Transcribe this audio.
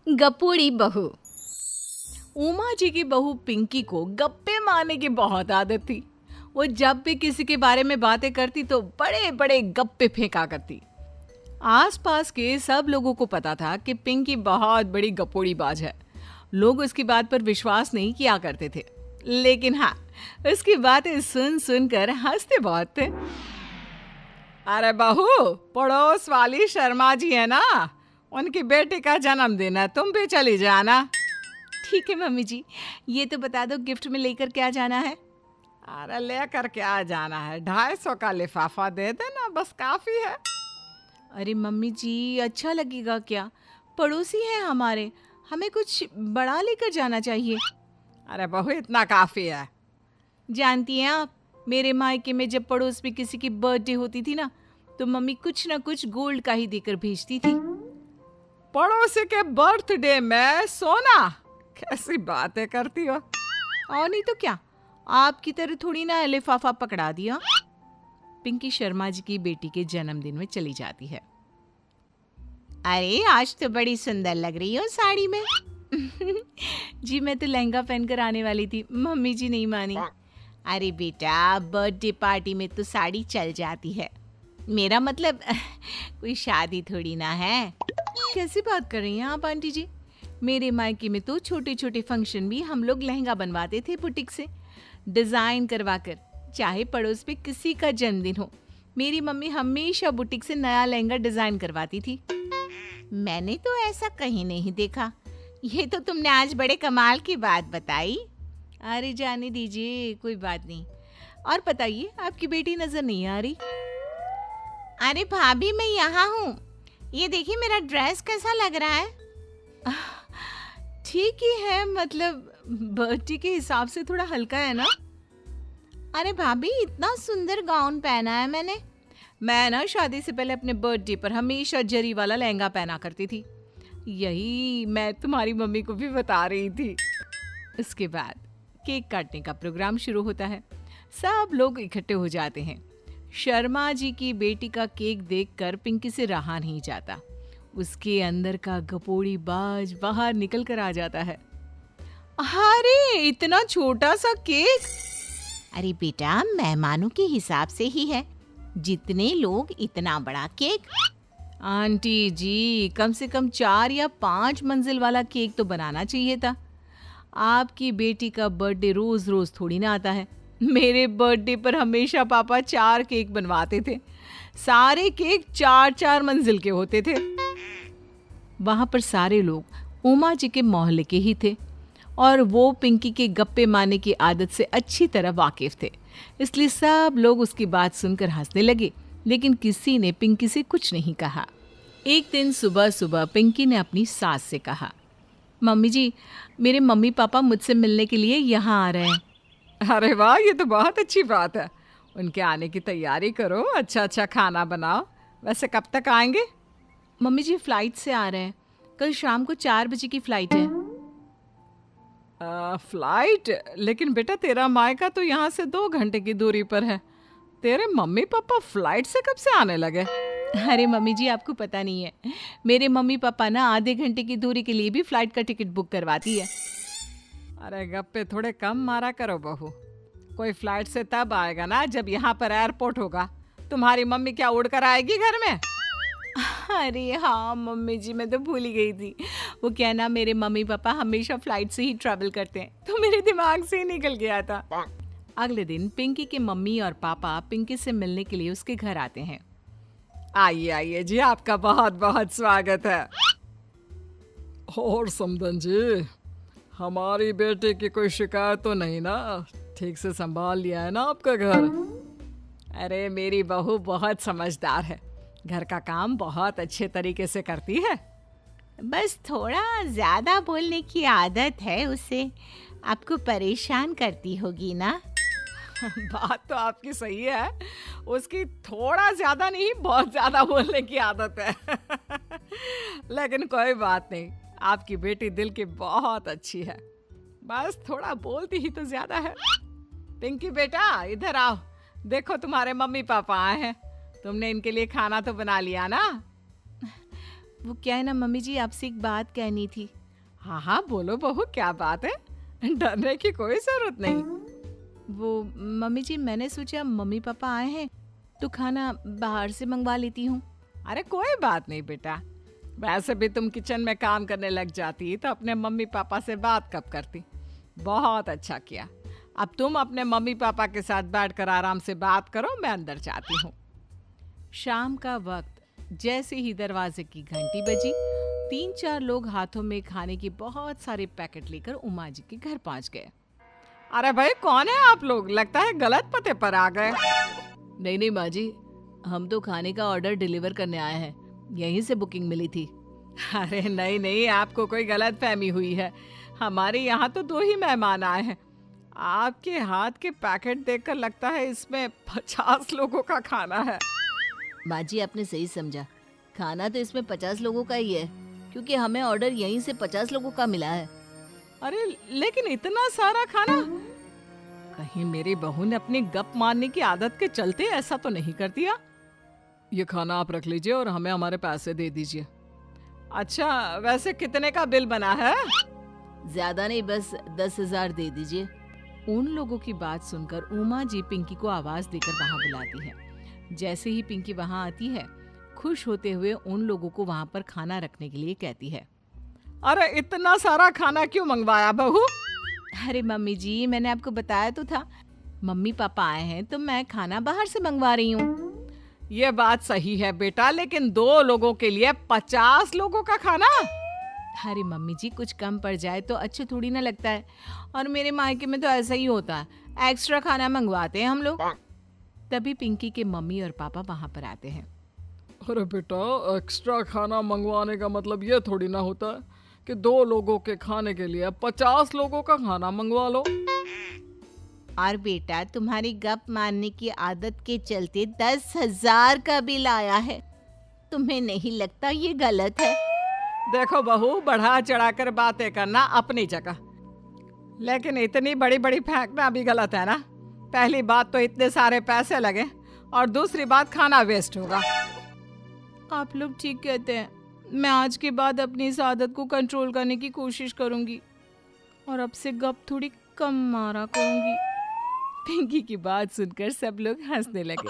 गपोड़ी बहू। उमा जी की बहू पिंकी को गप्पे मारने की बहुत आदत थी। वो जब भी किसी के बारे में बातें करती तो बड़े बड़े गप्पे फेंका करती। आसपास के सब लोगों को पता था कि पिंकी बहुत बड़ी गपोड़ी बाज है। लोग उसकी बात पर विश्वास नहीं किया करते थे, लेकिन हाँ, उसकी बातें सुन सुनकर हंसते बहुत थे। अरे बहू, पड़ोस वाली शर्मा जी है ना, उनकी बेटी का जन्मदिन है, तुम भी चली जाना। ठीक है मम्मी जी, ये तो बता दो गिफ्ट में लेकर क्या जाना है। अरे लेकर क्या जाना है, 250 का लिफाफा दे देना, बस काफी है। अरे मम्मी जी, अच्छा लगेगा क्या? पड़ोसी हैं हमारे, हमें कुछ बड़ा लेकर जाना चाहिए। अरे बहू, इतना काफी है। जानती हैं आप, मेरे मायके में जब पड़ोस में किसी की बर्थडे होती थी ना, तो मम्मी कुछ ना कुछ गोल्ड का ही देकर भेजती थी। पड़ोसी के बर्थडे में सोना? कैसी बातें करती हो। और नहीं तो क्या, आपकी तरह थोड़ी ना लिफाफा पकड़ा दिया। पिंकी शर्मा जी की बेटी के जन्मदिन में चली जाती है। अरे आज तो बड़ी सुंदर लग रही हो साड़ी में। जी मैं तो लहंगा पहनकर आने वाली थी, मम्मी जी नहीं मानी। अरे बेटा, बर्थडे पार्टी में तो साड़ी चल जाती है, मेरा मतलब कोई शादी थोड़ी ना है। कैसी बात कर रही हैं आप आंटी जी? मेरे मायके में तो छोटे छोटे फंक्शन भी हम लोग लहंगा बनवाते थे बुटीक से, डिजाइन करवा कर। चाहे पड़ोस में किसी का जन्मदिन हो, मेरी मम्मी हमेशा बुटीक से नया लहंगा डिजाइन करवाती थी। मैंने तो ऐसा कहीं नहीं देखा, ये तो तुमने आज बड़े कमाल की बात बताई। अरे जाने दीजिए, कोई बात नहीं। और बताइए, आपकी बेटी नजर नहीं आ रही? अरे भाभी, मैं यहाँ हूँ, ये देखिए मेरा ड्रेस कैसा लग रहा है। ठीक ही है, मतलब बर्थडे के हिसाब से थोड़ा हल्का है ना। अरे भाभी, इतना सुंदर गाउन पहना है मैंने। मैं ना शादी से पहले अपने बर्थडे पर हमेशा जरी वाला लहंगा पहना करती थी, यही मैं तुम्हारी मम्मी को भी बता रही थी। इसके बाद केक काटने का प्रोग्राम शुरू होता है। सब लोग इकट्ठे हो जाते हैं। शर्मा जी की बेटी का केक देखकर पिंकी से रहा नहीं जाता। उसके अंदर का गपोड़ी बाज बाहर निकल कर आ जाता है। अरे इतना छोटा सा केक! अरे बेटा, मेहमानों के हिसाब से ही है, जितने लोग इतना बड़ा केक। आंटी जी, कम से कम 4 या 5 मंजिल वाला केक तो बनाना चाहिए था। आपकी बेटी का बर्थडे रोज रोज थोड़ी ना आता है। मेरे बर्थडे पर हमेशा पापा 4 केक बनवाते थे, सारे केक 4-4 मंजिल के होते थे। वहां पर सारे लोग उमा जी के मोहल्ले के ही थे और वो पिंकी के गप्पे मारने की आदत से अच्छी तरह वाकिफ थे, इसलिए सब लोग उसकी बात सुनकर हंसने लगे, लेकिन किसी ने पिंकी से कुछ नहीं कहा। एक दिन सुबह सुबह पिंकी ने अपनी सास से कहा, मम्मी जी, मेरे मम्मी पापा मुझसे मिलने के लिए यहाँ आ रहे हैं। अरे वाह, ये तो बहुत अच्छी बात है। उनके आने की तैयारी करो, अच्छा अच्छा खाना बनाओ। वैसे कब तक आएंगे? मम्मी जी फ्लाइट से आ रहे हैं, कल शाम को 4 बजे की फ्लाइट है। फ्लाइट? लेकिन बेटा, तेरा मायका तो यहाँ से 2 घंटे की दूरी पर है। तेरे मम्मी पापा फ्लाइट से कब से आने लगे? अरे मम्मी जी, आपको पता नहीं है, मेरे मम्मी पापा ना आधे घंटे की दूरी के लिए भी फ्लाइट का टिकट बुक करवाती है। अरे गप्पे थोड़े कम मारा करो बहू, कोई फ्लाइट से तब आएगा ना जब यहाँ पर एयरपोर्ट होगा। तुम्हारी मम्मी क्या उड़कर आएगी घर में? अरे हाँ मम्मी जी, मैं तो भूल ही गई थी। वो क्या ना, मेरे मम्मी पापा हमेशा फ्लाइट से ही ट्रैवल करते हैं, तो मेरे दिमाग से ही निकल गया था। अगले दिन पिंकी के मम्मी और पापा पिंकी से मिलने के लिए उसके घर आते हैं। आइए आइए जी, आपका बहुत बहुत स्वागत है। और समदन जी, हमारी बेटे की कोई शिकायत तो नहीं ना? ठीक से संभाल लिया है ना आपका घर? अरे मेरी बहू बहुत समझदार है, घर का काम बहुत अच्छे तरीके से करती है। बस थोड़ा ज्यादा बोलने की आदत है उसे, आपको परेशान करती होगी ना। बात तो आपकी सही है, उसकी थोड़ा ज्यादा नहीं बहुत ज्यादा बोलने की आदत है। लेकिन कोई बात नहीं, आपकी बेटी दिल की बहुत अच्छी है, बस थोड़ा बोलती ही तो ज्यादा है। पिंकी बेटा, इधर आओ, देखो तुम्हारे मम्मी पापा आए हैं, तुमने इनके लिए खाना तो बना लिया ना? वो क्या है ना मम्मी जी, आपसे एक बात कहनी थी। हाँ हाँ बोलो बहू, क्या बात है, डरने की कोई जरूरत नहीं। वो मम्मी जी, मैंने सोचा मम्मी पापा आए हैं तो खाना बाहर से मंगवा लेती हूँ। अरे कोई बात नहीं बेटा, वैसे भी तुम किचन में काम करने लग जाती तो अपने मम्मी पापा से बात कब करती। बहुत अच्छा किया। अब तुम अपने मम्मी पापा के साथ बैठकर आराम से बात करो, मैं अंदर जाती हूँ। शाम का वक्त, जैसे ही दरवाजे की घंटी बजी, 3-4 लोग हाथों में खाने के बहुत सारे पैकेट लेकर उमा जी के घर पहुंच गए। अरे भाई कौन है आप लोग, लगता है गलत पते पर आ गए। नहीं नहीं माँ जी, हम तो खाने का ऑर्डर डिलीवर करने आए हैं, यहीं से बुकिंग मिली थी। अरे नहीं नहीं, आपको कोई गलत फहमी हुई है, हमारे यहाँ तो 2 ही मेहमान आए हैं। आपके हाथ के पैकेट देखकर लगता है इसमें 50 लोगों का खाना है। माँ जी आपने सही समझा, खाना तो इसमें 50 लोगों का ही है, क्योंकि हमें ऑर्डर यहीं से 50 लोगों का मिला है। अरे लेकिन इतना सारा खाना, कहीं मेरी बहू ने अपनी गप मारने की आदत के चलते ऐसा तो नहीं कर दिया। ये खाना आप रख लीजिए और हमें हमारे पैसे दे दीजिए। अच्छा वैसे कितने का बिल बना है? ज्यादा नहीं, बस 10,000 दे दीजिए। उन लोगों की बात सुनकर उमा जी पिंकी को आवाज देकर वहां बुलाती है। जैसे ही पिंकी वहां आती है, खुश होते हुए उन लोगों को वहां पर खाना रखने के लिए कहती है। अरे इतना सारा खाना क्यों मंगवाया बहू? अरे मम्मी जी, मैंने आपको बताया तो था, मम्मी पापा आए हैं तो मैं खाना बाहर से मंगवा रही हूँ। ये बात सही है बेटा, लेकिन 2 लोगों के लिए 50 लोगों का खाना? अरे मम्मी जी, कुछ कम पड़ जाए तो अच्छा थोड़ी ना लगता है, और मेरे मायके में तो ऐसा ही होता है, एक्स्ट्रा खाना मंगवाते हैं हम लोग। तभी पिंकी के मम्मी और पापा वहां पर आते हैं। अरे बेटा, एक्स्ट्रा खाना मंगवाने का मतलब ये थोड़ी ना होता है कि 2 लोगों के खाने के लिए 50 लोगों का खाना मंगवा लो। और बेटा, तुम्हारी गप मारने की आदत के चलते 10,000 का बिल आया है, तुम्हें नहीं लगता ये गलत है? देखो बहू, बढ़ा चढ़ाकर बातें करना अपनी जगह, लेकिन इतनी बड़ी बड़ी फेंकना भी गलत है ना। पहली बात तो इतने सारे पैसे लगे, और दूसरी बात खाना वेस्ट होगा। आप लोग ठीक कहते हैं, मैं आज के बाद अपनी इस आदत को कंट्रोल करने की कोशिश करूंगी और अब से गप थोड़ी कम मारा करूंगी। पिंकी की बात सुनकर सब लोग हंसने लगे।